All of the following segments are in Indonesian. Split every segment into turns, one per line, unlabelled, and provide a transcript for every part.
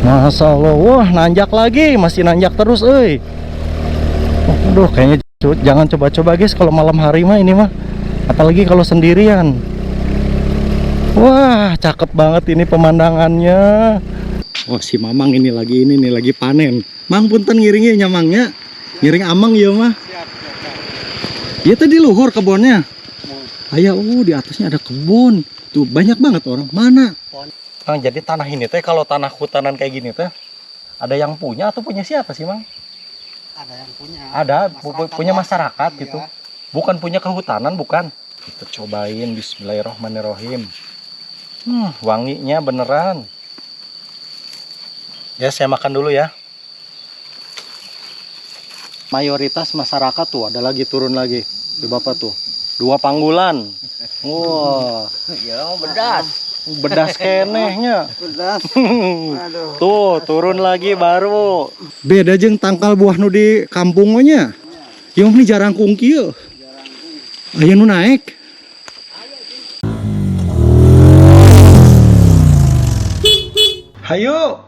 Masya Allah, wah nanjak lagi, masih nanjak terus, Aduh, kayaknya jangan coba-coba guys kalau malam hari mah ini mah, apalagi kalau sendirian. Wah, cakep banget ini pemandangannya. Oh, si Mamang ini lagi panen. Mang punten ngiringnya nyamangnya, ngiring amang ya mah. Iya tadi luhur kebunnya. Ayah, di atasnya ada kebun. Tuh banyak banget orang. Mana? Mang, jadi tanah ini teh kalau tanah hutanan kayak gini teh ada yang punya atau punya siapa sih, Mang?
Ada yang punya.
Ada punya masyarakat
iya.
gitu. Bukan punya kehutanan, bukan. Kita cobain bismillahirrahmanirrahim. Wanginya beneran. Ya, saya makan dulu ya. Mayoritas masyarakat tuh ada lagi turun lagi. Di Bapak tuh. 2 panggulan. Wah,
Ya, bedas.
bedas kenehnya.
Bedas. Aduh.
Tuh, turun lagi baru. Beda jeung tangkal buah nu di kampungnya. Yang ini jarang kungkieu. Aya nu naik. Hayo.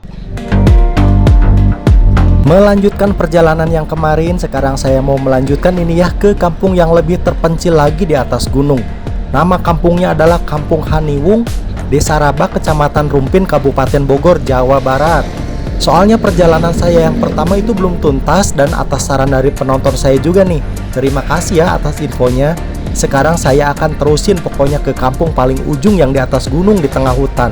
Melanjutkan perjalanan yang kemarin, sekarang saya mau melanjutkan ini ya ke kampung yang lebih terpencil lagi di atas gunung. Nama kampungnya adalah Kampung Haniwung, Desa Rabak, Kecamatan Rumpin, Kabupaten Bogor, Jawa Barat. Soalnya perjalanan saya yang pertama itu belum tuntas dan atas saran dari penonton saya juga nih. Terima kasih ya atas infonya. Sekarang saya akan terusin pokoknya ke kampung paling ujung yang di atas gunung di tengah hutan.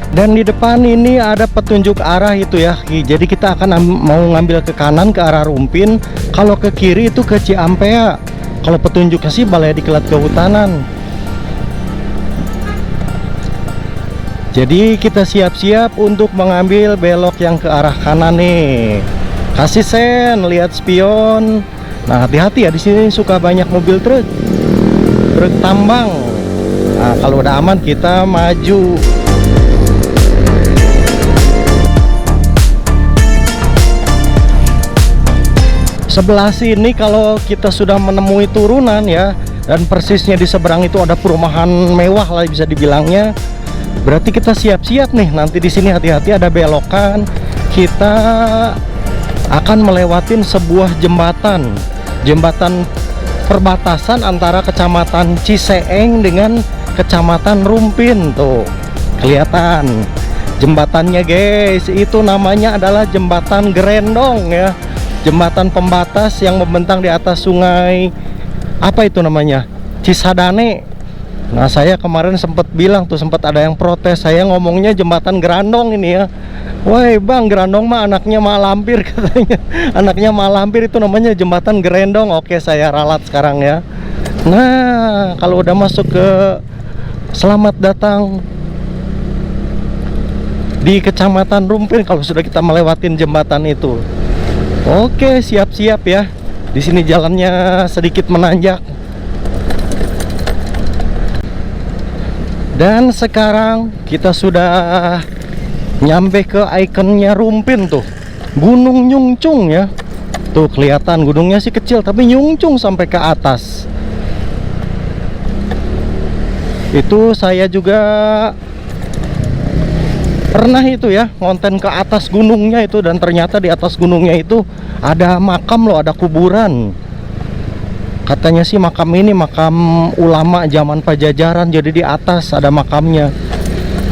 Dan di depan ini ada petunjuk arah itu ya. Jadi kita akan mau ngambil ke kanan ke arah Rumpin. Kalau ke kiri itu ke Ciampea. Kalau petunjuknya sih Balai Diklat Kehutanan. Jadi kita siap-siap untuk mengambil belok yang ke arah kanan nih. Kasih sen, lihat spion. Nah, hati-hati ya, di sini suka banyak mobil truk tambang. Nah, kalau udah aman kita maju. Sebelah sini kalau kita sudah menemui turunan ya, dan persisnya di seberang itu ada perumahan mewah lah bisa dibilangnya. Berarti kita siap-siap nih, nanti di sini hati-hati ada belokan. Kita akan melewatin sebuah jembatan perbatasan antara Kecamatan Ciseeng dengan Kecamatan Rumpin. Tuh kelihatan jembatannya guys, itu namanya adalah Jembatan Gerendong ya. Jembatan pembatas yang membentang di atas sungai, apa itu namanya, Cisadane. Nah, saya kemarin sempat bilang tuh, sempat ada yang protes, saya ngomongnya Jembatan Gerandong ini ya. Woi bang, Gerandong mah anaknya Malampir katanya. Anaknya Malampir, itu namanya Jembatan Gerendong. Oke, saya ralat sekarang ya. Nah, kalau udah masuk ke selamat datang di Kecamatan Rumpin, kalau sudah kita melewatin jembatan itu. Oke, siap-siap ya. Di sini jalannya sedikit menanjak. Dan sekarang kita sudah nyampe ke ikonnya Rumpin tuh. Gunung Nyungcung ya. Tuh kelihatan gunungnya sih kecil tapi nyungcung sampai ke atas. Itu saya juga pernah itu ya ngonten ke atas gunungnya itu, dan ternyata di atas gunungnya itu ada makam loh, ada kuburan. Katanya sih makam ini makam ulama zaman Pajajaran, jadi di atas ada makamnya.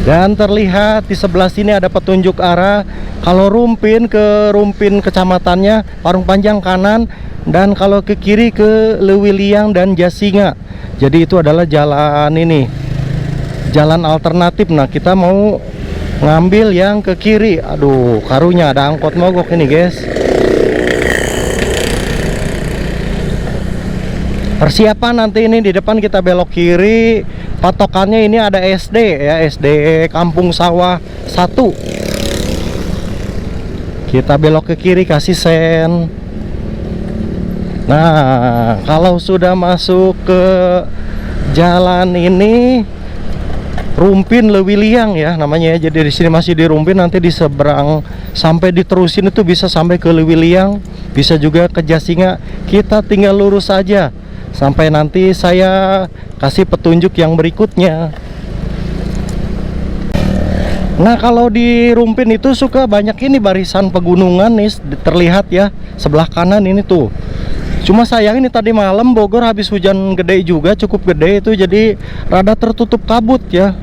Dan terlihat di sebelah sini ada petunjuk arah. Kalau Rumpin, ke Rumpin kecamatannya Parung Panjang kanan, dan kalau ke kiri ke Lewiliang dan Jasinga. Jadi itu adalah jalan ini, jalan alternatif. Nah, kita mau ngambil yang ke kiri. Aduh, karunya ada angkot mogok ini guys. Persiapan nanti ini di depan kita belok kiri. Patokannya ini ada SD ya, SD Kampung Sawah 1. Kita belok ke kiri, kasih sen. Nah, kalau sudah masuk ke jalan ini Rumpin Lewiliang ya namanya ya. Jadi di sini masih di Rumpin, nanti di seberang sampai diterusin itu bisa sampai ke Lewiliang, bisa juga ke Jasinga. Kita tinggal lurus saja sampai nanti saya kasih petunjuk yang berikutnya. Nah, kalau di Rumpin itu suka banyak ini barisan pegunungan nih, terlihat ya sebelah kanan ini tuh. Cuma sayang ini tadi malam Bogor habis hujan gede juga, cukup gede itu, jadi rada tertutup kabut ya.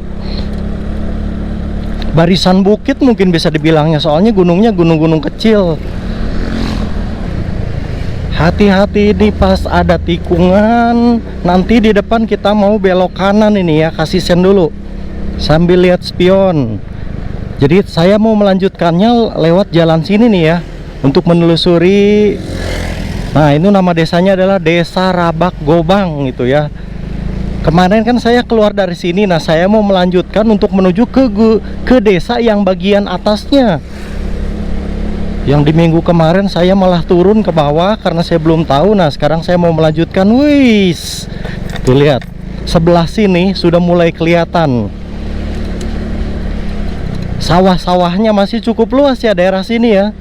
Barisan bukit mungkin bisa dibilangnya, soalnya gunungnya gunung-gunung kecil. Hati-hati ini pas ada tikungan. Nanti di depan kita mau belok kanan ini ya, kasih sen dulu sambil lihat spion. Jadi saya mau melanjutkannya lewat jalan sini nih ya, untuk menelusuri. Nah, ini nama desanya adalah Desa Rabak Gobang gitu ya. Kemarin kan saya keluar dari sini. Nah, saya mau melanjutkan untuk menuju ke desa yang bagian atasnya. Yang di minggu kemarin saya malah turun ke bawah karena saya belum tahu. Nah, sekarang saya mau melanjutkan. Wis, tuh lihat, sebelah sini sudah mulai kelihatan sawah-sawahnya, masih cukup luas ya daerah sini ya.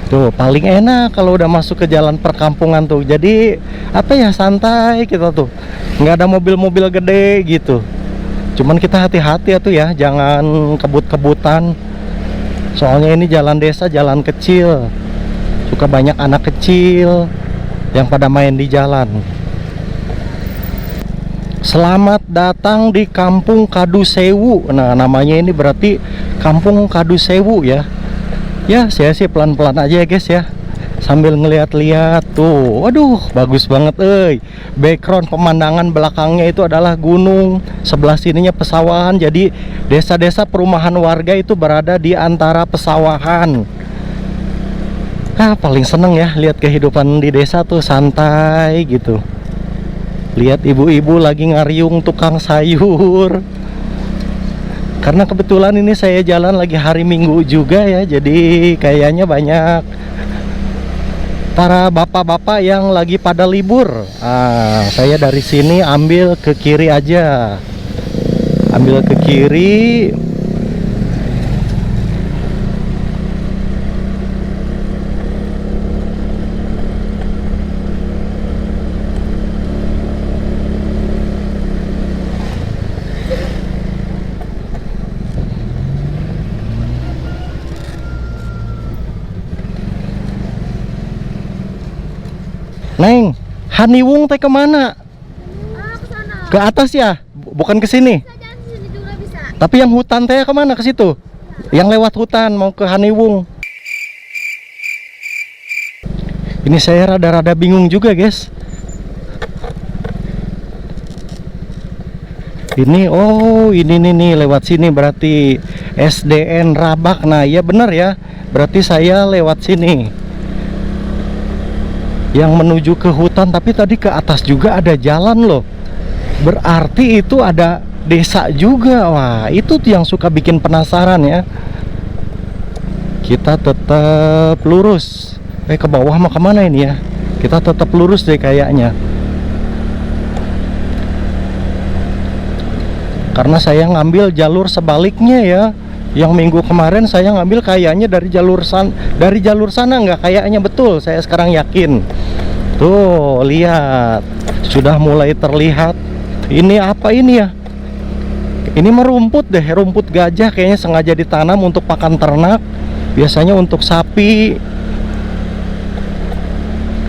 Tuh paling enak kalau udah masuk ke jalan perkampungan tuh. Jadi apa ya, santai kita tuh, nggak ada mobil-mobil gede gitu. Cuman kita hati-hati ya tuh ya, jangan kebut-kebutan. Soalnya ini jalan desa, jalan kecil, suka banyak anak kecil yang pada main di jalan. Selamat datang di Kampung Kadusewu. Nah, namanya ini berarti Kampung Kadusewu ya. Ya, saya sih pelan-pelan aja ya guys ya, sambil ngeliat-liat tuh. Waduh, bagus banget background pemandangan belakangnya itu adalah gunung, sebelah sininya pesawahan. Jadi desa-desa perumahan warga itu berada di antara pesawahan. Nah, paling seneng ya lihat kehidupan di desa tuh, santai gitu. Lihat ibu-ibu lagi ngariung tukang sayur. Karena kebetulan ini saya jalan lagi hari Minggu juga ya, jadi kayaknya banyak para bapak-bapak yang lagi pada libur. Saya dari sini ambil ke kiri aja. Ambil ke kiri. Neng, Haniwung teh kemana?
Ke sana.
Ke atas ya? Bukan ke sini.
Bisa jalan sini juga bisa.
Tapi yang hutan teh kemana? Ke situ? Yang lewat hutan mau ke Haniwung. Ini saya rada-rada bingung juga guys. Ini, oh ini nih lewat sini berarti SDN Rabak. Nah ya benar ya, berarti saya lewat sini yang menuju ke hutan. Tapi tadi ke atas juga ada jalan loh, berarti itu ada desa juga. Wah, itu tuh yang suka bikin penasaran ya. Kita tetap lurus. Ke bawah mah kemana ini ya? Kita tetap lurus deh kayaknya, karena saya ngambil jalur sebaliknya ya. Yang minggu kemarin saya ngambil kayaknya dari jalur sana, nggak kayaknya, betul, saya sekarang yakin. Tuh lihat, sudah mulai terlihat. Ini apa ini ya? Ini mah rumput deh, rumput gajah, kayaknya sengaja ditanam untuk pakan ternak, biasanya untuk sapi.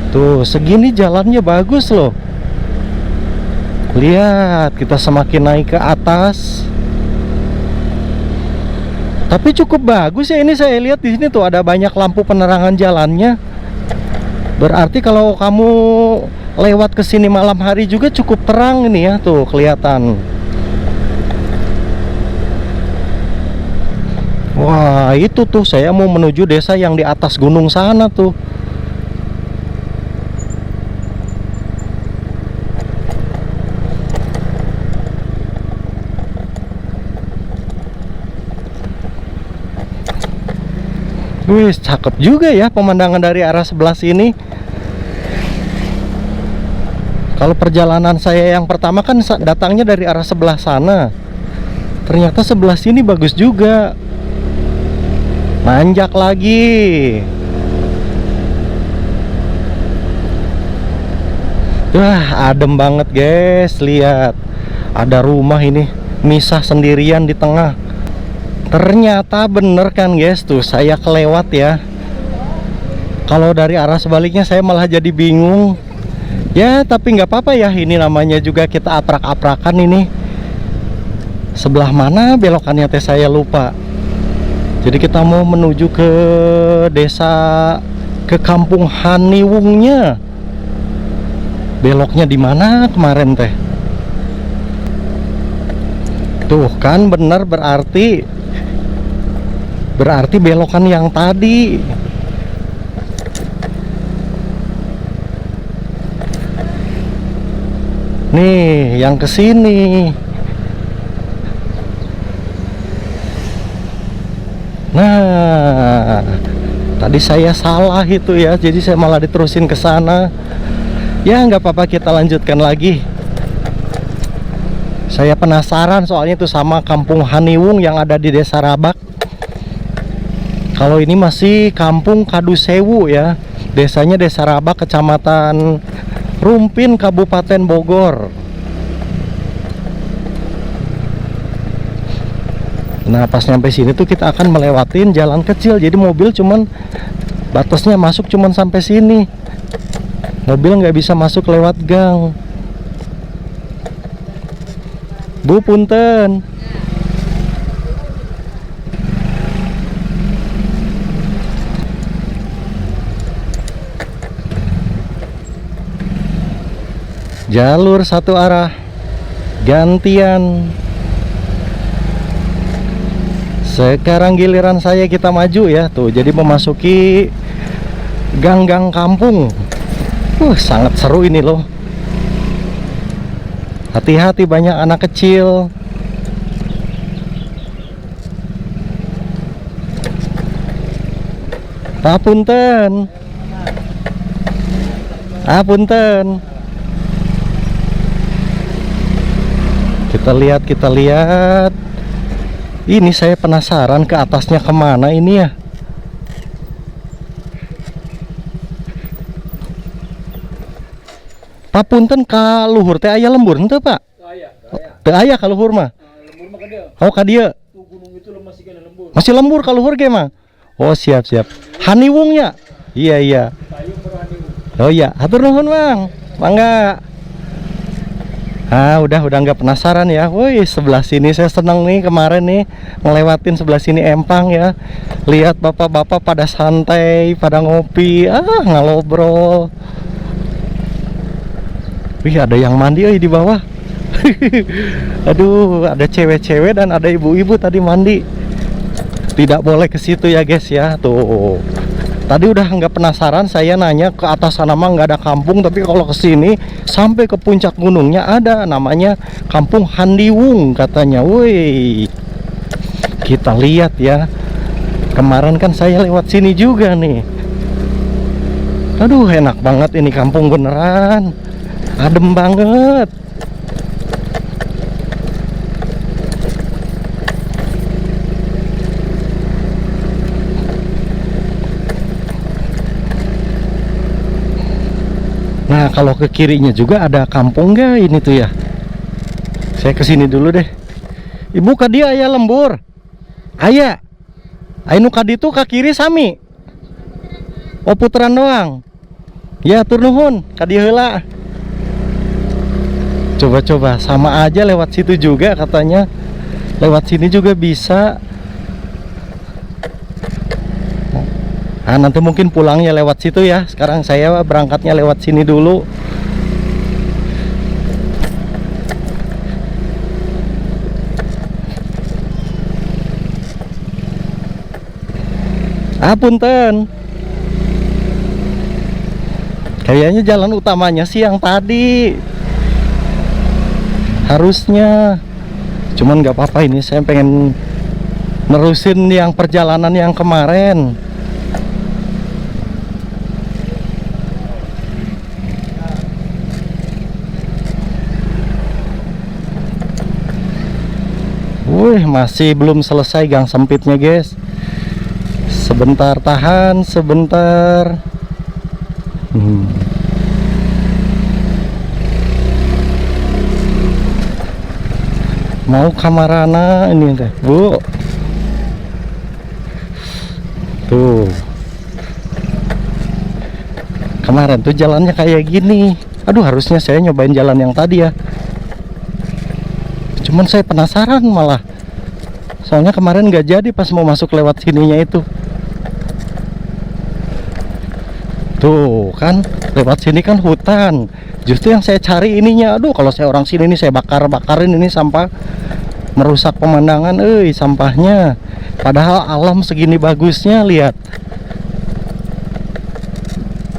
Tuh segini jalannya bagus loh. Lihat, kita semakin naik ke atas. Tapi cukup bagus ya ini, saya lihat di sini tuh ada banyak lampu penerangan jalannya. Berarti kalau kamu lewat ke sini malam hari juga cukup terang ini ya, tuh kelihatan. Wah, itu tuh saya mau menuju desa yang di atas gunung sana tuh. Wih, cakep juga ya pemandangan dari arah sebelah sini. Kalau perjalanan saya yang pertama kan datangnya dari arah sebelah sana, ternyata sebelah sini bagus juga. Nanjak lagi. Wah, adem banget guys. Lihat, ada rumah ini. misah sendirian di tengah. Ternyata bener kan guys, tuh saya kelewat ya. Kalau dari arah sebaliknya saya malah jadi bingung. Ya tapi nggak apa-apa ya, ini namanya juga kita aprak-aprakan ini. Sebelah mana belokannya teh saya lupa. Jadi kita mau menuju ke desa, ke kampung Haniwungnya. Beloknya di mana kemarin teh? Tuh kan bener, berarti belokan yang tadi. Nih yang kesini. Nah, tadi saya salah itu ya, jadi saya malah diterusin ke sana. Ya nggak apa-apa, kita lanjutkan lagi. Saya penasaran soalnya itu sama kampung Haniwung yang ada di Desa Rabak. Kalau ini masih kampung Kadusewu ya. Desanya Desa Rabak, Kecamatan Rumpin, Kabupaten Bogor. Nah pas nyampe sini tuh kita akan melewatin jalan kecil. Jadi mobil cuman batasnya masuk cuman sampai sini. Mobil nggak bisa masuk lewat gang. Bu punten. Jalur satu arah gantian. Sekarang giliran saya, kita maju ya. Tuh jadi memasuki gang-gang kampung. Sangat seru ini loh. Hati-hati, banyak anak kecil. Papunten. Punten. Kita lihat. Ini saya penasaran ke atasnya kemana ini ya. Papunten ka luhur teh aya lembur henteu Pak? Teu aya ka luhur mah. Lembur mah ka dieu. Oh ka dieu. Gunung itu masih kena lembur. Masih lembur ka luhur ge mah. Oh siap. Haniwungnya. Iya. Oh iya, hatur nuhun Bang. Mangga. Udah nggak penasaran ya. Woi, sebelah sini saya senang nih, kemarin nih ngelewatin sebelah sini empang ya. Lihat bapak-bapak pada santai, pada ngopi, ngalobrol. Wih, ada yang mandi di bawah. Aduh, ada cewek-cewek dan ada ibu-ibu tadi mandi. Tidak boleh ke situ ya guys ya. Tuh. Tadi udah nggak penasaran, saya nanya ke atas sana mah nggak ada kampung, tapi kalau ke sini sampai ke puncak gunungnya ada, namanya Kampung Haniwung katanya. Woi, kita lihat ya. Kemarin kan saya lewat sini juga nih. Aduh, enak banget ini kampung beneran, adem banget. Nah kalau ke kirinya juga ada kampung gak ini tuh ya. Saya kesini dulu deh. Ibu kadi aya lembur. Aya. Ainu kadi tuh ke kiri sami. Oh puteran doang. Ya tur nuhun kadi heula. Coba-coba sama aja lewat situ juga katanya. Lewat sini juga bisa. Nanti mungkin pulangnya lewat situ ya. Sekarang saya berangkatnya lewat sini dulu. Punten. Kayaknya jalan utamanya sih yang tadi. Harusnya. Cuman nggak apa-apa, ini saya pengen nerusin yang perjalanan yang kemarin. Masih belum selesai gang sempitnya guys. Sebentar, tahan sebentar. Mau kamarana ini teh, Bu. Tuh. Kemarin tuh jalannya kayak gini. Aduh, harusnya saya nyobain jalan yang tadi ya. Cuman saya penasaran malah. Soalnya kemarin nggak jadi pas mau masuk lewat sininya itu. Tuh kan, lewat sini kan hutan. Justru yang saya cari ininya. Aduh, kalau saya orang sini nih saya bakar-bakarin ini sampah. Merusak pemandangan, sampahnya. Padahal alam segini bagusnya, lihat.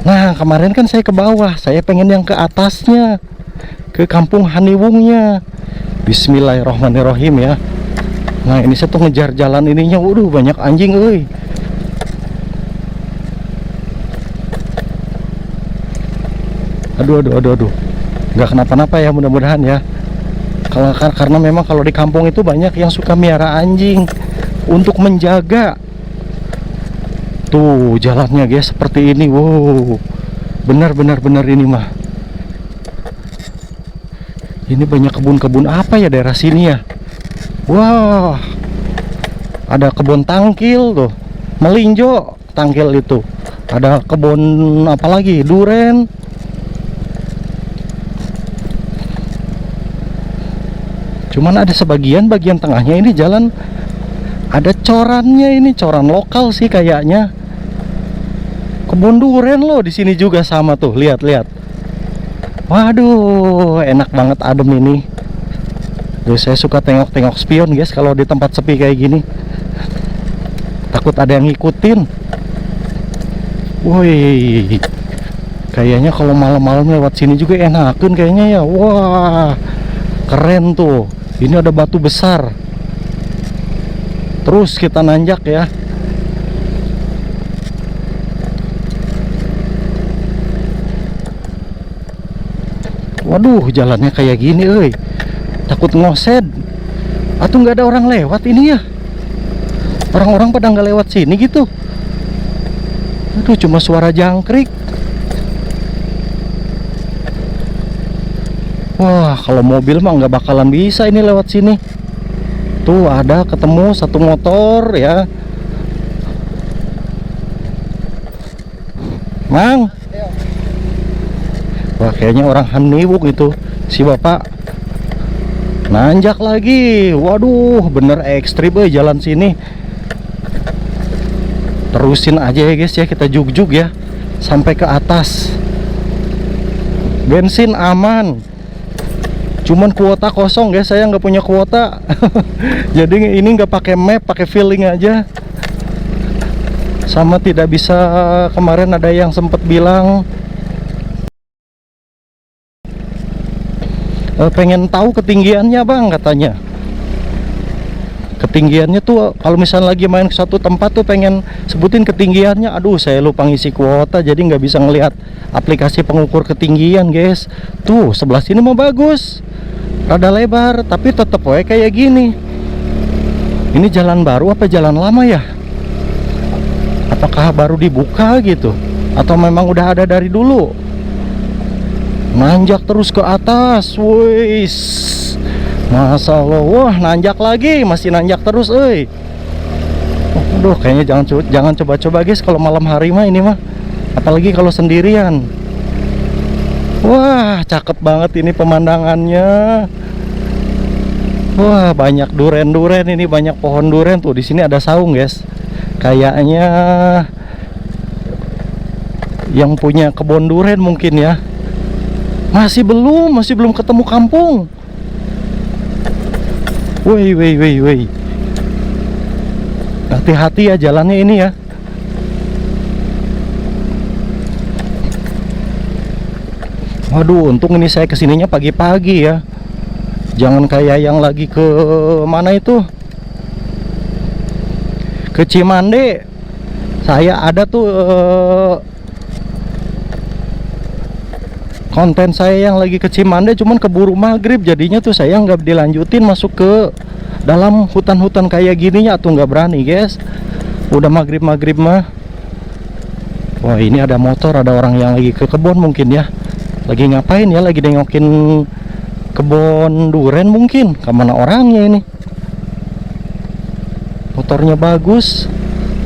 Nah, kemarin kan saya ke bawah, saya pengen yang ke atasnya, ke kampung Haniwungnya. Bismillahirrahmanirrahim ya. Nah, ini saya tuh ngejar jalan ininya. Waduh, banyak anjing, Aduh. Nggak kenapa-napa ya, mudah-mudahan ya. Karena memang kalau di kampung itu banyak yang suka miara anjing untuk menjaga. Tuh jalannya guys seperti ini. Wow, benar ini mah. Ini banyak kebun-kebun apa ya daerah sini ya. Wah, ada kebun tangkil tuh, melinjo tangkil itu. Ada kebun apa lagi, duren. Cuman ada bagian tengahnya ini jalan ada corannya, ini coran lokal sih kayaknya. Kebun duren loh di sini juga sama tuh, lihat. Waduh, enak banget adem ini. Tuh, saya suka tengok-tengok spion guys kalau di tempat sepi kayak gini. Takut ada yang ngikutin. Woi, kayaknya kalau malam-malam lewat sini juga enakan kayaknya ya. Wah, keren tuh. Ini ada batu besar. Terus kita nanjak ya. Waduh, jalannya kayak gini, takut ngosed. Atau nggak ada orang lewat ini ya? Orang-orang pada nggak lewat sini gitu. Aduh, cuma suara jangkrik. Wah, kalau mobil mah nggak bakalan bisa ini lewat sini. Tuh ada ketemu satu motor ya. Mang. Wah, kayaknya orang Haniwung itu si bapak. Nanjak lagi. Waduh, bener ekstrim jalan sini. Terusin aja ya guys ya, kita jug-jug ya sampai ke atas. Bensin aman. Cuman kuota kosong guys, saya nggak punya kuota. Jadi ini nggak pakai map, pakai feeling aja. Sama tidak bisa, kemarin ada yang sempat bilang pengen tahu ketinggiannya bang, katanya. Ketinggiannya tuh kalau misalnya lagi main ke satu tempat tuh pengen sebutin ketinggiannya. Aduh, saya lupa ngisi kuota jadi nggak bisa ngelihat aplikasi pengukur ketinggian guys. Tuh sebelah sini mau bagus, rada lebar tapi tetep kayak gini. Ini jalan baru apa jalan lama ya? Apakah baru dibuka gitu atau memang udah ada dari dulu? Nanjak terus ke atas, wis. Masa Allah, wah nanjak lagi, masih nanjak terus, Aduh, kayaknya jangan coba-coba guys kalau malam hari mah ini mah, apalagi kalau sendirian. Wah, cakep banget ini pemandangannya. Wah, banyak duren-duren ini, banyak pohon duren tuh. Di sini ada saung guys. Kayaknya yang punya kebun duren mungkin ya. Masih belum ketemu kampung. Woi. Hati-hati ya jalannya ini ya. Waduh, untung ini saya kesininya pagi-pagi ya. Jangan kayak yang lagi ke mana itu, ke Cimande. Saya ada tuh konten saya yang lagi ke Cimande, cuman keburu maghrib, jadinya tuh saya nggak dilanjutin masuk ke dalam hutan-hutan kayak gininya, atau nggak berani guys. Udah maghrib mah. Wah, ini ada motor, ada orang yang lagi ke kebun mungkin ya. Lagi ngapain ya? Lagi nengokin kebun duren mungkin. Kemana orangnya ini? Motornya bagus,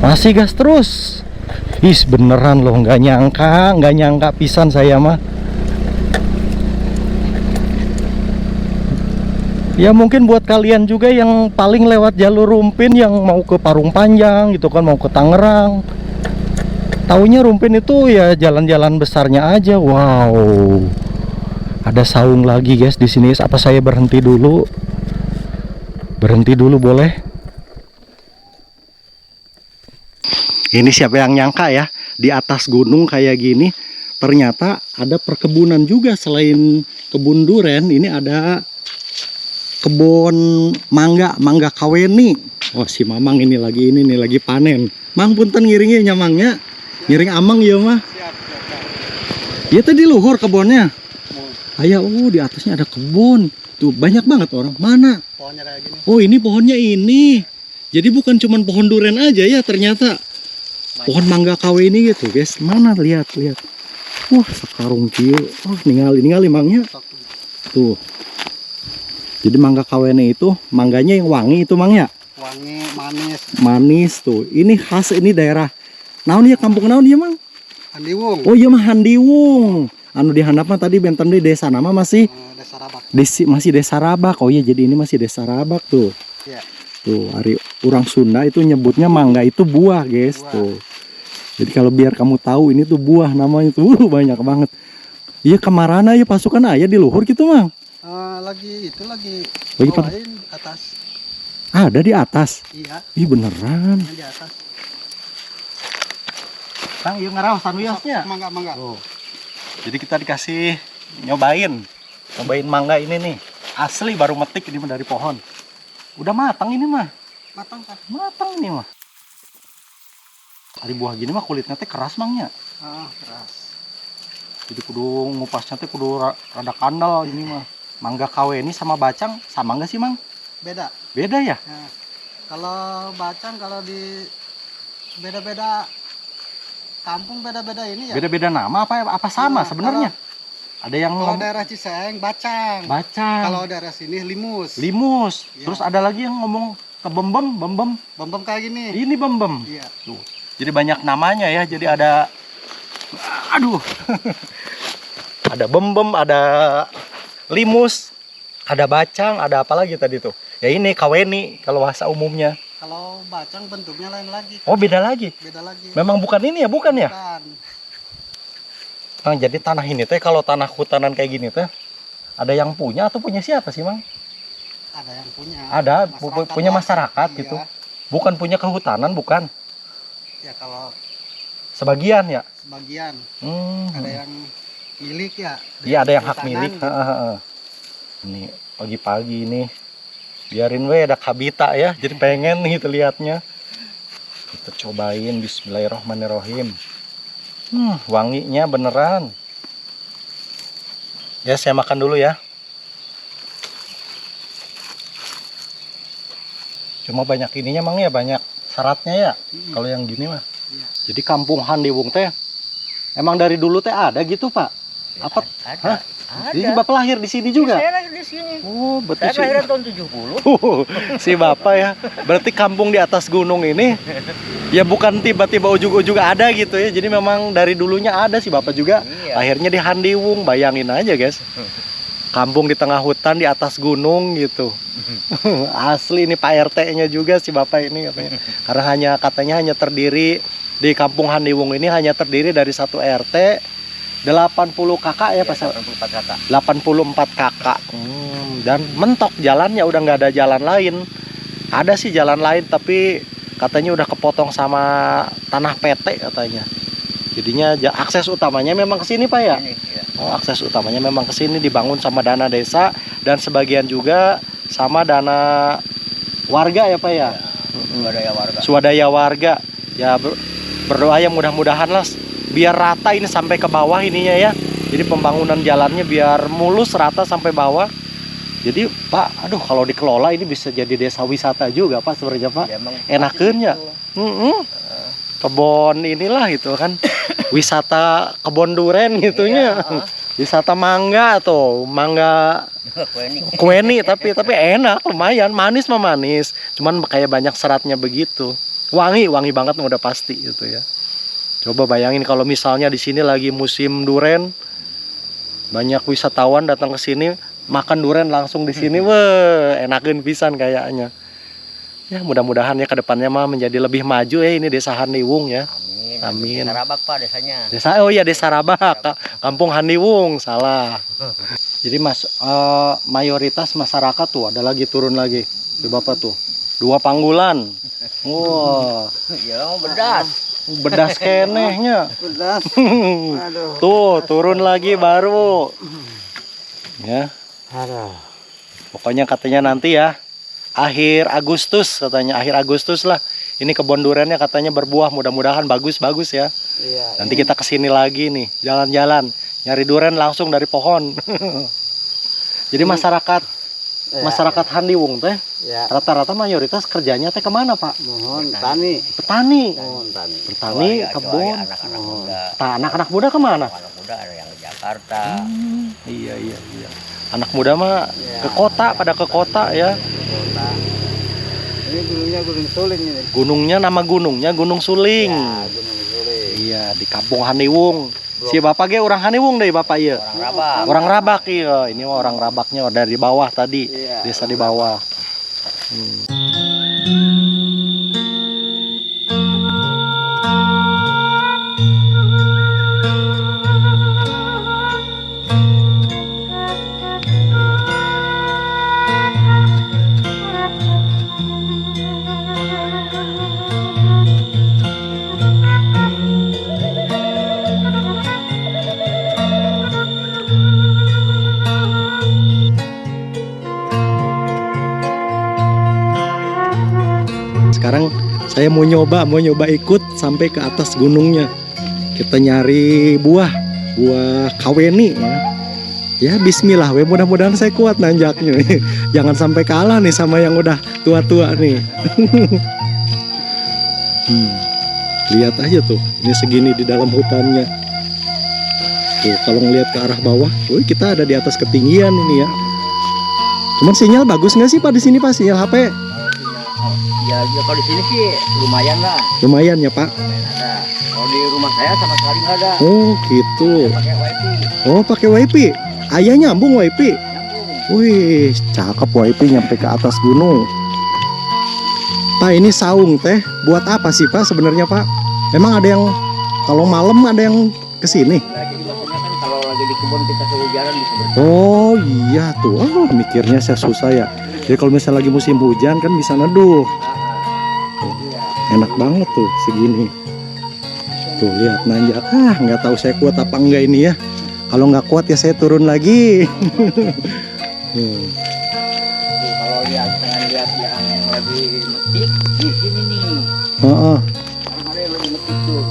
masih gas terus. Is beneran loh, nggak nyangka pisan saya mah. Ya mungkin buat kalian juga yang paling lewat jalur Rumpin, yang mau ke Parung Panjang gitu kan, mau ke Tangerang, taunya Rumpin itu ya jalan-jalan besarnya aja. Wow, ada saung lagi guys di sini. Apa saya berhenti dulu? Berhenti dulu boleh? Ini siapa yang nyangka ya, di atas gunung kayak gini ternyata ada perkebunan juga. Selain kebun duren, ini ada kebun mangga kaweni. Oh, si Mamang ini lagi panen. Mang punten ngiringnya nyamangnya. Ngiring amang ya mah. Iya tadi luhur kebunnya. Ayah, di atasnya ada kebun. Tuh banyak banget orang. Mana?
Pohonnya kayak gini.
Oh, ini pohonnya ini. Jadi bukan cuman pohon duren aja ya ternyata. Pohon mangga kaweni gitu guys. Mana lihat. Wah, sekarung kieu. Oh, ningali mangnya. Tuh. Jadi mangga kaweni itu mangganya yang wangi itu mangnya.
Wangi, manis.
Manis tuh. Ini khas ini daerah. Naon ya, kampung naon ya, Mang?
Handiwung.
Oh iya mah Handiwung. Anu di handap mah tadi benten di desa nama masih
Desa Rabak.
masih Desa Rabak. Oh iya, jadi ini masih Desa Rabak tuh.
Iya.
Tuh, hari orang Sunda itu nyebutnya mangga itu buah, guys.
Buah.
Tuh. Jadi kalau biar kamu tahu ini tuh buah namanya tuh banyak banget. Iya, kemarana ya pasukan ayah di luhur gitu, Mang.
Lagi
Lagi
atas.
Ada di atas.
Iya,
Ih beneran.
di atas.
Kang, yuk ngarawasan wiasnya.
Mangga.
Oh. Jadi kita dikasih nyobain mangga ini nih. Asli baru metik ini dari pohon. Udah matang ini mah.
Matang kan?
Matang ini mah. Hari buah gini mah kulitnya teh keras mangnya.
Keras.
Jadi kudu ngupasnya teh kudu rada kandal ini mah. Mangga kaweni sama bacang sama nggak sih, Mang?
Beda.
Beda ya?
Nah, kalau bacang kalau di beda-beda kampung beda-beda ini ya.
Beda-beda nama apa sama
Nah,
sebenarnya? Ada yang
Kalau daerah Ciseeng bacang.
bacang.
Kalau daerah sini limus.
Limus.
Iya.
Terus ada lagi yang ngomong ke bembem.
Bembem kayak gini.
Ini bembem.
Iya.
Tuh. Jadi banyak namanya ya. Jadi ada ada bembem, ada limus, ada bacang, ada apa lagi tadi tuh? Ya ini kaweni kalau bahasa umumnya.
Kalau bacang bentuknya lain lagi.
Oh, beda lagi.
Beda lagi.
Memang bukan ini ya, bukan ya?
Bukan.
Mang, jadi tanah ini teh kalau tanah hutanan kayak gini teh ada yang punya atau punya siapa sih, Mang?
Ada yang punya.
Ada punya
lah.
masyarakat
Iya.
gitu. Bukan punya kehutanan, bukan.
Ya kalau
Sebagian ya.
sebagian
Hmm.
ada yang milik ya.
Iya, ada yang hak
Hutanan
milik.
gitu.
Ini pagi-pagi ini biarin we ada kabita ya. Jadi pengen nih lihatnya. Kita cobain, bismillahirrahmanirrahim. Wanginya beneran. Ya, saya makan dulu ya. Cuma banyak ininya, Mang ya, banyak syaratnya ya. Kalau yang gini mah.
Iya.
Jadi kampung Handiwung teh emang dari dulu teh ada gitu, Pak? Apa? Hah? Jadi Bapak lahir di sini juga?
Saya lahir di sini.
Oh, betul
Saya
sih.
lahiran tahun 70.
Si Bapak ya. Berarti kampung di atas gunung ini ya bukan tiba-tiba ujug-ujug ada gitu ya. Jadi memang dari dulunya ada si Bapak juga.
Iya.
Lahirnya di Handiwung, bayangin aja, guys. Kampung di tengah hutan di atas gunung gitu. Asli ini Pak RT-nya juga si Bapak ini katanya. Karena katanya hanya terdiri di kampung Handiwung ini hanya terdiri dari satu RT 80 kakak ya, Pak.
84 kakak.
84 kakak. Dan mentok jalannya, udah nggak ada jalan lain. Ada sih jalan lain tapi katanya udah kepotong sama tanah PT katanya. Jadinya akses utamanya memang ke sini, Pak ya.
Ini, ya.
Oh, akses utamanya memang ke sini, dibangun sama dana desa dan sebagian juga sama dana warga ya, Pak ya.
Swadaya warga.
Swadaya warga. Ya berdoa ya mudah-mudahan lah biar rata ini sampai ke bawah ininya ya. Jadi pembangunan jalannya biar mulus rata sampai bawah. Jadi Pak, aduh kalau dikelola ini bisa jadi desa wisata juga Pak sebenarnya Pak.
Ya, emang
Enakeun ya. Kebon inilah itu kan. Wisata kebon duren gitunya. Wisata mangga tuh, mangga kueni tapi enak, lumayan, manis mah manis. Cuman kayak banyak seratnya begitu. Wangi banget udah pasti gitu ya. Coba bayangin kalau misalnya di sini lagi musim duren, banyak wisatawan datang ke sini makan duren langsung di sini, weh, enakeun pisan kayaknya. Ya mudah-mudahan ya kedepannya mah menjadi lebih maju ya ini Desa Handiwung ya. Amin.
Desa Rabak Pak desanya.
Desa Rabak, Kampung Handiwung, salah. Jadi mayoritas masyarakat tuh ada lagi turun lagi, tuh Bapak tuh, 2 panggulan. Wah,
Ya bedas.
bedas kenehnya.
Pedas. Aduh.
Tuh turun lagi baru. Ya,
Aduh.
pokoknya katanya nanti ya akhir Agustus katanya, akhir Agustus lah. Ini kebun durennya katanya berbuah, mudah-mudahan bagus ya.
Iya.
Nanti kita kesini lagi nih, jalan-jalan, nyari duren langsung dari pohon. Jadi masyarakat Handiwung teh,
Ya.
rata-rata mayoritas kerjanya teh kemana Pak?
Mohon tani.
Petani.
Mohon tani.
Petani,
Kecuali
kebun.
anak-anak muda.
Anak-anak muda kemana?
Anak muda ada yang ke Jakarta.
Iya. Anak muda mah
Ya.
ke kota, pada ke kota ya.
Kota. Ini gunungnya Gunung Suling ini.
Gunungnya nama gunungnya Gunung Suling.
Ya, Gunung Suling.
Iya, di Kampung Handiwung. Si Bapak ge orang Handiwung deh Bapak iya.
Orang Rabak.
Orang Rabak iya. Ini mah orang Rabaknya dari bawah tadi.
Iya,
Desa di bawah. Sekarang saya mau nyoba ikut sampai ke atas gunungnya. Kita nyari buah kaweni ya. Ya bismillah, mudah-mudahan saya kuat nanjaknya. Jangan sampai kalah nih sama yang udah tua-tua nih. Lihat aja tuh, ini segini di dalam hutannya. Tuh kalau ngelihat ke arah bawah, kita ada di atas ketinggian ini ya. Cuman sinyal bagus nggak sih Pak di sini Pak, sinyal HP?
Ya kalau di sini sih lumayan lah.
Lumayan ya Pak.
Ada. Kalau di rumah saya sama sekali nggak ada.
Oh gitu.
Pakai wifi.
Oh pakai WiFi. Ayah nyambung WiFi.
Nyambung.
Wih, cakep WiFi nyampe ke atas gunung. Pak ini saung teh buat apa sih Pak sebenarnya Pak? Emang ada yang kalau malam ada yang kesini?
Nah, jadi maksudnya kan kalau lagi di kebun kita kehujanan bisa berhenti.
Oh iya tuh. Oh mikirnya saya susah ya. Jadi kalau misalnya lagi musim hujan kan bisa neduh. Enak banget tuh segini. Tuh lihat nanjak. Nggak tahu saya kuat apa enggak ini ya. Kalau nggak kuat ya saya turun lagi.
Tuh, kalau pengen lihat yang lagi metik di sini nih.
Heeh.
Sekarang ada yang lagi metik tuh.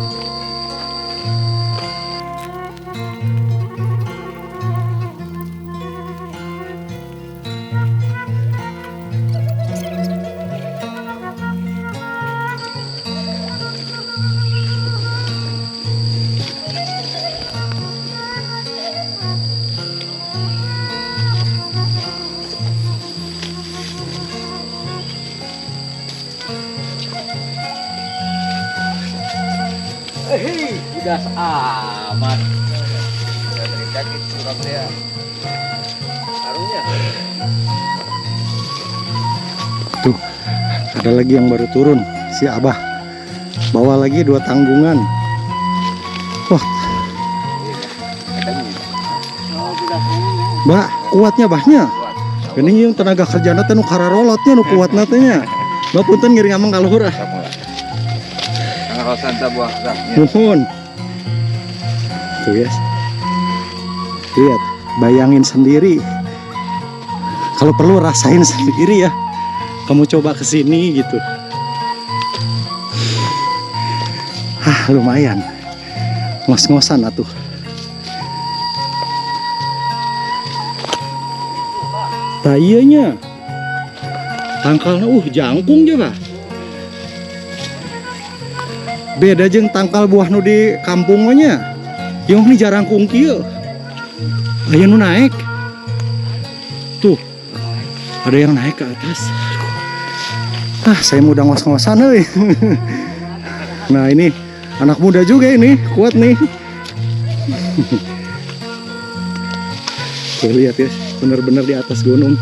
Udah amat. Udah dari kaki Surabaya. Harusnya.
Tuh ada lagi yang baru turun, si Abah bawa lagi 2 tanggungan. Wah Mbak kuatnya bahnya ini yang tenaga kerja nanti nu kararolotnya nu kuat natenya. Mbak punten ngiring amang kaluhur ah. Nuhun. Tuh ya. Lihat, bayangin sendiri. Kalau perlu rasain sendiri ya. Kamu coba kesini gitu. Lumayan. Ngos-ngosan atuh. Tayanya. Tangkalnya jangkung juga. Beda jeung tangkal buah nu di kampung nya. Yang ini jarang kungkieu. Ayo nu naik. Tuh. Ada yang naik ke atas. Ah, saya mudah ngos-ngosan euy. Nah, ini anak muda juga ini, kuat nih. Tuh lihat ya, benar-benar di atas gunung.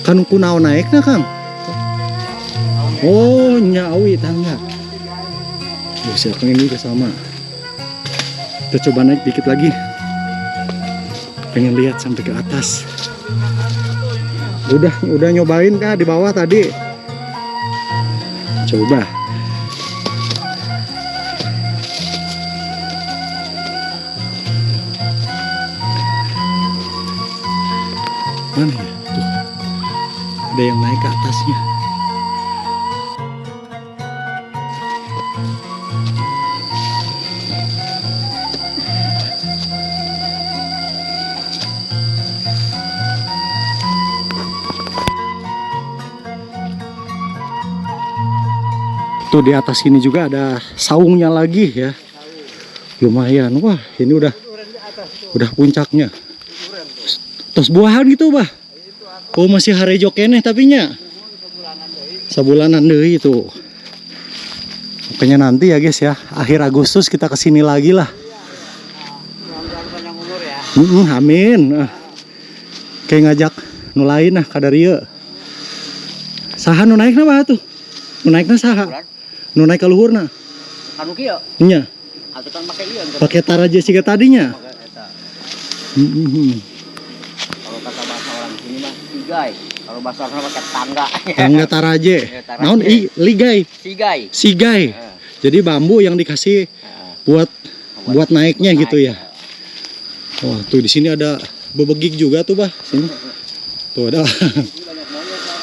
Kan kunaon naiknya, Kang? Oh, nyawi tangga. Oh, siapa ini juga sama. Kita coba naik dikit lagi. Pengen lihat sampai ke atas. Udah nyobain kah di bawah tadi? Coba. Mana ya? Tuh. Ada yang naik ke atasnya. Tuh di atas sini juga ada saungnya lagi ya. Lumayan. Wah, ini udah puncaknya. Tos buahan gitu, Bah. Oh, masih harejo keneh tapi nya. Sabulanan deui itu. Makanya nanti ya, guys ya, akhir Agustus kita kesini lagi lah. Amin. Kayak ngajak nu lain nah kada rieu. Saha nu naikna Bah tuh? Nu naikna saha? Nu naik ka luhurna.
Anu kieu.
Nya.
Atuh kan make ieu.
Pakai taraje siga tadinya.
Kalau kata bahasa orang sini mah sigai. Kalau bahasa orang pakai tangga.
Tangga taraje. Naon ligai?
Sigai.
Sigai. Jadi bambu yang dikasih buat naiknya gitu ya. Wah, tuh di sini ada bebegik juga tuh, Bah. Sini. Tuh ada.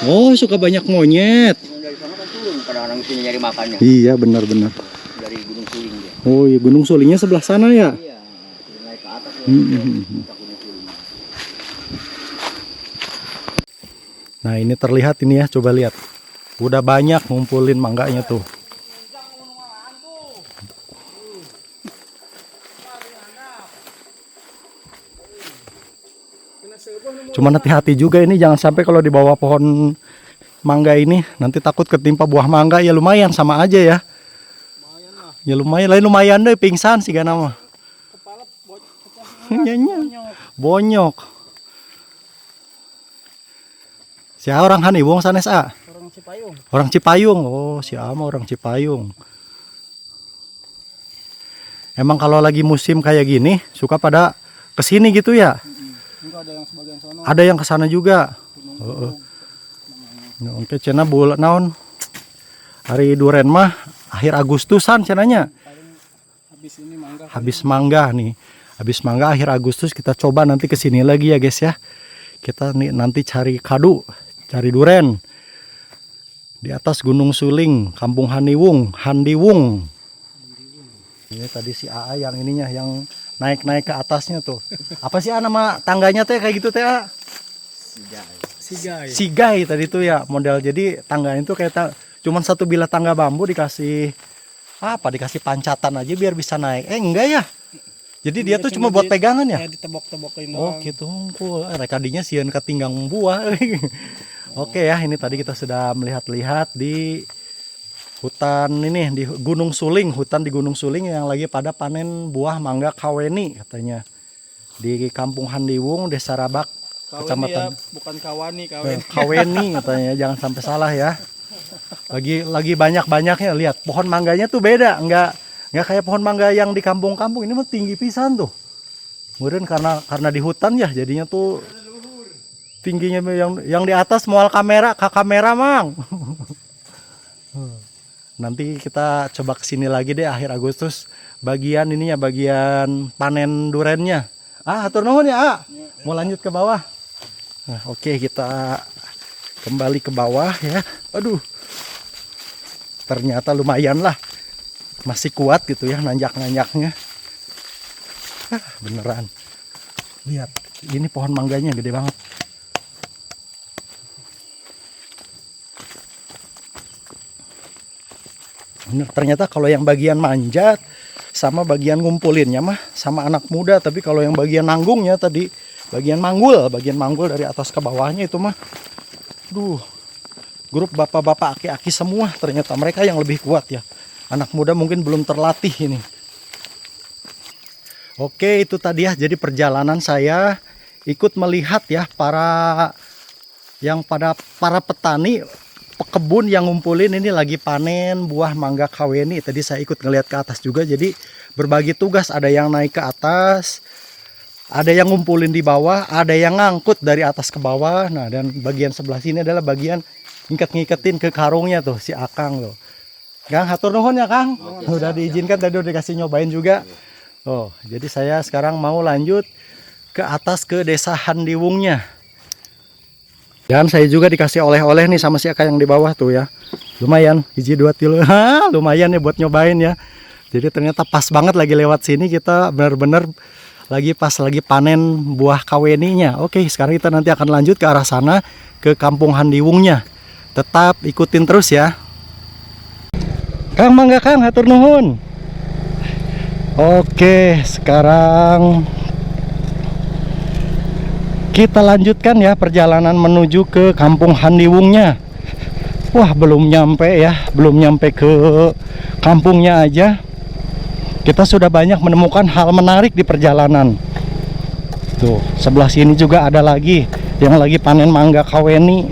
Oh, suka banyak monyet.
Dari sana kan turun pada orang sini nyari makannya.
Iya, benar-benar.
Dari Gunung Suling dia.
Oh, iya, Gunung Sulingnya sebelah sana ya.
Iya, naik ke atas ya. Gunung Suling.
Nah, ini terlihat ini ya, coba lihat. Udah banyak ngumpulin mangganya tuh. Cuman hati-hati juga ini, jangan sampai kalau di bawah pohon mangga ini nanti takut ketimpa buah mangga. Ya lumayan sama aja ya. Ya lumayan, lain lumayan deh pingsan sih gak nama. Bonyok. Si orang Haniwong sanes a?
Orang Cipayung.
Orang Cipayung. Oh, si ama orang Cipayung. Emang kalau lagi musim kayak gini suka pada kesini gitu ya?
Enggak ada yang sebagian sono.
Ada yang kesana juga. Oke, cina bulan naon? Hari duren mah akhir Agustusan cenanya.
Habis ini mangga.
Habis mangga nih. Habis mangga akhir Agustus kita coba nanti kesini lagi ya guys ya. Kita nih nanti cari kadu, cari duren. Di atas Gunung Suling, Kampung Haniwung. Ini tadi si AA yang ininya yang naik-naik ke atasnya tuh. Apa sih nama tangganya teh kayak gitu teh? Sigai tadi tuh ya model. Jadi tangganya itu kayak cuman satu bilah tangga bambu dikasih dikasih pancatan aja biar bisa naik. Enggak ya. Jadi dia tuh cuma buat pegangan ya?
Ditebok-tebokin
Oh gitu. Rekadinya sieun ketinggang buah. Oke ya, ini tadi kita sudah melihat-lihat di hutan ini di Gunung Suling, hutan di Gunung Suling yang lagi pada panen buah mangga kaweni katanya. Di Kampung Haniwung, Desa Rabak, Kecamatan
ya, bukan kaweni, kaweni.
Kaweni katanya, jangan sampai salah ya. Lagi banyak-banyaknya, lihat pohon mangganya tuh beda, enggak kayak pohon mangga yang di kampung-kampung. Ini mah tinggi pisan tuh. Kemudian karena di hutan ya jadinya tuh tingginya yang di atas mual kamera mang. Nanti kita coba kesini lagi deh akhir Agustus bagian ininya, bagian panen durennya. Hatur nuhun ya, mau lanjut ke bawah. Nah, oke, kita kembali ke bawah ya. Aduh, ternyata lumayan lah, masih kuat gitu ya nanjak-nanjaknya. Beneran. Lihat, ini pohon mangganya gede banget. Bener, ternyata kalau yang bagian manjat sama bagian ngumpulinnya mah sama anak muda, tapi kalau yang bagian nanggungnya tadi, bagian manggul dari atas ke bawahnya itu mah, grup bapak-bapak aki-aki semua, ternyata mereka yang lebih kuat ya. Anak muda mungkin belum terlatih ini. Oke, itu tadi ya, jadi perjalanan saya ikut melihat ya para petani pekebun yang ngumpulin ini lagi panen buah mangga kaweni. Tadi saya ikut ngeliat ke atas juga, jadi berbagi tugas, ada yang naik ke atas, ada yang ngumpulin di bawah, ada yang ngangkut dari atas ke bawah. Nah, dan bagian sebelah sini adalah bagian ngiketin ke karungnya tuh si Akang tuh. Kang, hatur nuhun ya Kang. Udah diizinkan tadi, udah dikasih nyobain juga. Oh, jadi saya sekarang mau lanjut ke atas ke desa Handiwungnya. Dan saya juga dikasih oleh-oleh nih sama si Akang yang di bawah tuh ya. Lumayan, hiji 2 kilo. Lumayan ya buat nyobain ya. Jadi ternyata pas banget lagi lewat sini, kita benar-benar lagi panen buah kaweninya. Oke, sekarang kita nanti akan lanjut ke arah sana, ke kampung Handiwungnya. Tetap ikutin terus ya. Kang, mangga Kang, hatur nuhun. Oke, sekarang kita lanjutkan ya perjalanan menuju ke kampung Handiwungnya. Wah, belum nyampe ke kampungnya aja. Kita sudah banyak menemukan hal menarik di perjalanan. Tuh, sebelah sini juga ada lagi yang lagi panen mangga kaweni.